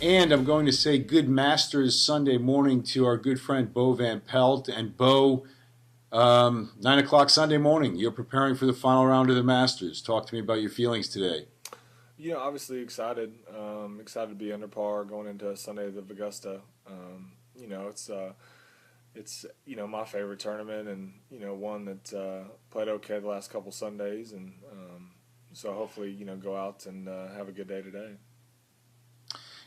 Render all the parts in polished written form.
And I'm going to say good Masters Sunday morning to our good friend Bo Van Pelt. And Bo, 9 o'clock Sunday morning, you're preparing for the final round of the Masters. Talk to me about your feelings today. Obviously excited. Excited to be under par going into Sunday of Augusta. It's my favorite tournament, and one that played okay the last couple Sundays, and so hopefully go out and have a good day today.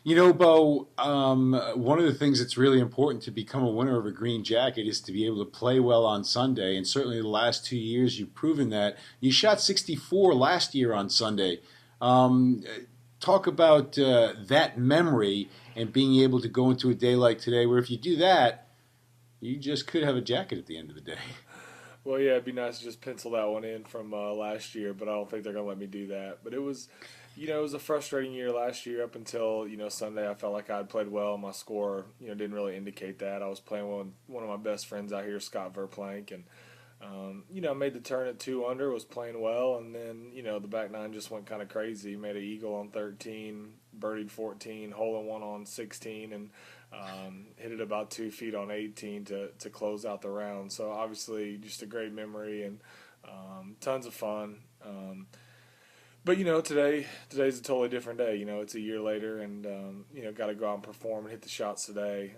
Bo, one of the things that's really important to become a winner of a green jacket is to be able to play well on Sunday. And certainly the last 2 years, you've proven that. You shot 64 last year on Sunday. Um, Talk about that memory and being able to go into a day like today where if you do that, you just could have a jacket at the end of the day. Well, yeah, it'd be nice to just pencil that one in from last year, but I don't think they're gonna let me do that. But it was a frustrating year last year up until Sunday. I felt like I'd played well. My score didn't really indicate that. I was playing well with one of my best friends out here, Scott Verplank, and I made the turn at 2 under, was playing well, and then the back nine just went kind of crazy. Made an eagle on 13, birdied 14, hole in one on 16, and hit it about 2 feet on 18 to close out the round. So obviously, just a great memory and tons of fun. But today's a totally different day. It's a year later, and got to go out and perform and hit the shots today.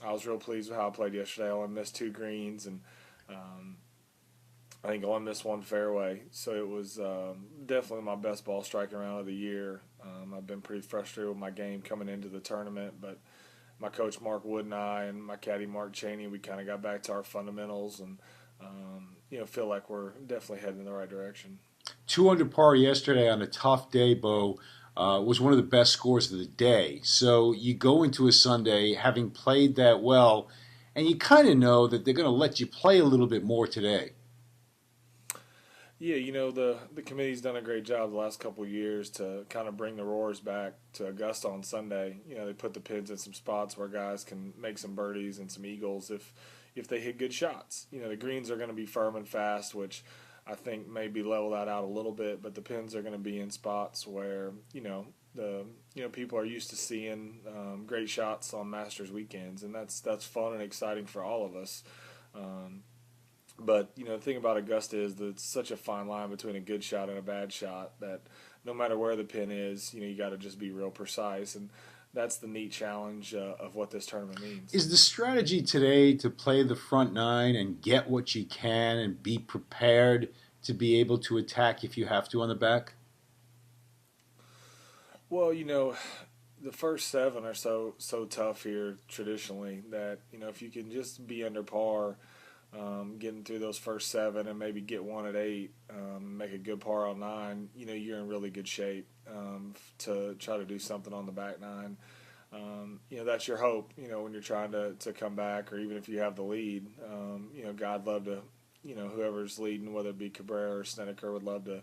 I was real pleased with how I played yesterday. I only missed 2 greens, and um, I think I only missed one fairway. So it was definitely my best ball striking round of the year. I've been pretty frustrated with my game coming into the tournament, but my coach Mark Wood and I and my caddy Mark Cheney, we kind of got back to our fundamentals and feel like we're definitely heading in the right direction. 2 under par yesterday on a tough day, Bo, was one of the best scores of the day. So you go into a Sunday having played that well, and you kind of know that they're going to let you play a little bit more today. Yeah, the committee's done a great job the last couple of years to kind of bring the roars back to Augusta on Sunday. They put the pins in some spots where guys can make some birdies and some eagles if they hit good shots. The greens are going to be firm and fast, which I think maybe level that out a little bit, but the pins are going to be in spots where the people are used to seeing great shots on Masters weekends, and that's fun and exciting for all of us. Um, but the thing about Augusta is that it's such a fine line between a good shot and a bad shot that no matter where the pin is, you got to just be real precise, and that's the neat challenge of what this tournament means. Is the strategy today to play the front nine and get what you can and be prepared to be able to attack if you have to on the back? Well, the first seven are so tough here traditionally that if you can just be under par, getting through those first seven and maybe get one at eight, make a good par on nine, you're in really good shape to try to do something on the back nine. That's your hope, when you're trying to come back or even if you have the lead. God love to, whoever's leading, whether it be Cabrera or Snedeker, would love to,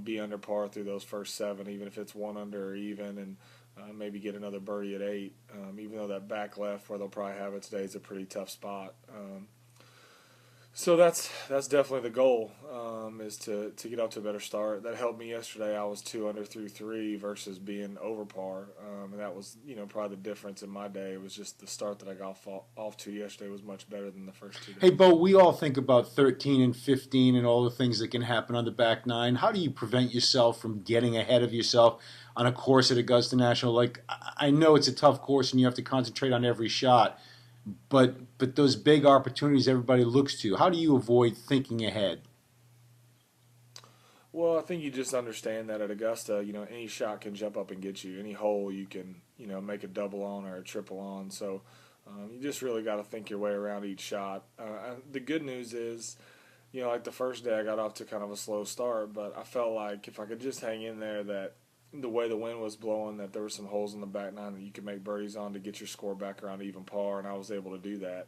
be under par through those first seven, even if it's 1 under or even, and maybe get another birdie at eight, even though that back left where they'll probably have it today is a pretty tough spot. So that's definitely the goal, is to get off to a better start. That helped me yesterday. I was 2 under through three versus being over par, and that was probably the difference in my day. It was just the start that I got off to yesterday was much better than the first 2 days. Hey, Bo, we all think about 13 and 15 and all the things that can happen on the back nine. How do you prevent yourself from getting ahead of yourself on a course at Augusta National? Like, I know it's a tough course and you have to concentrate on every shot, but those big opportunities everybody looks to, how do you avoid thinking ahead? Well, I think you just understand that at Augusta, any shot can jump up and get you. Any hole you can, make a double on or a triple on. So you just really got to think your way around each shot. The good news is, like the first day I got off to kind of a slow start, but I felt like if I could just hang in there, that the way the wind was blowing, that there were some holes in the back nine that you could make birdies on to get your score back around even par, and I was able to do that.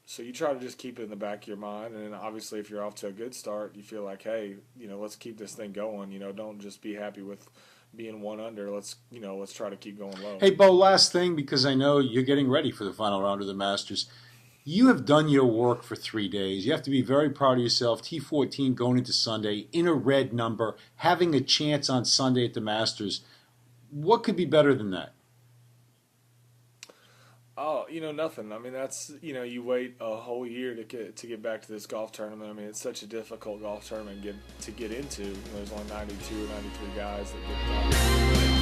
So you try to just keep it in the back of your mind, and then obviously if you're off to a good start, you feel like, hey, let's keep this thing going. Don't just be happy with being 1 under. Let's try to keep going low. Hey, Bo, last thing, because I know you're getting ready for the final round of the Masters. You have done your work for 3 days. You have to be very proud of yourself. T14 going into Sunday in a red number, having a chance on Sunday at the Masters. What could be better than that? Oh, nothing. I mean, that's you wait a whole year to get back to this golf tournament. I mean, it's such a difficult golf tournament to get into. There's only 92 or 93 guys that get done.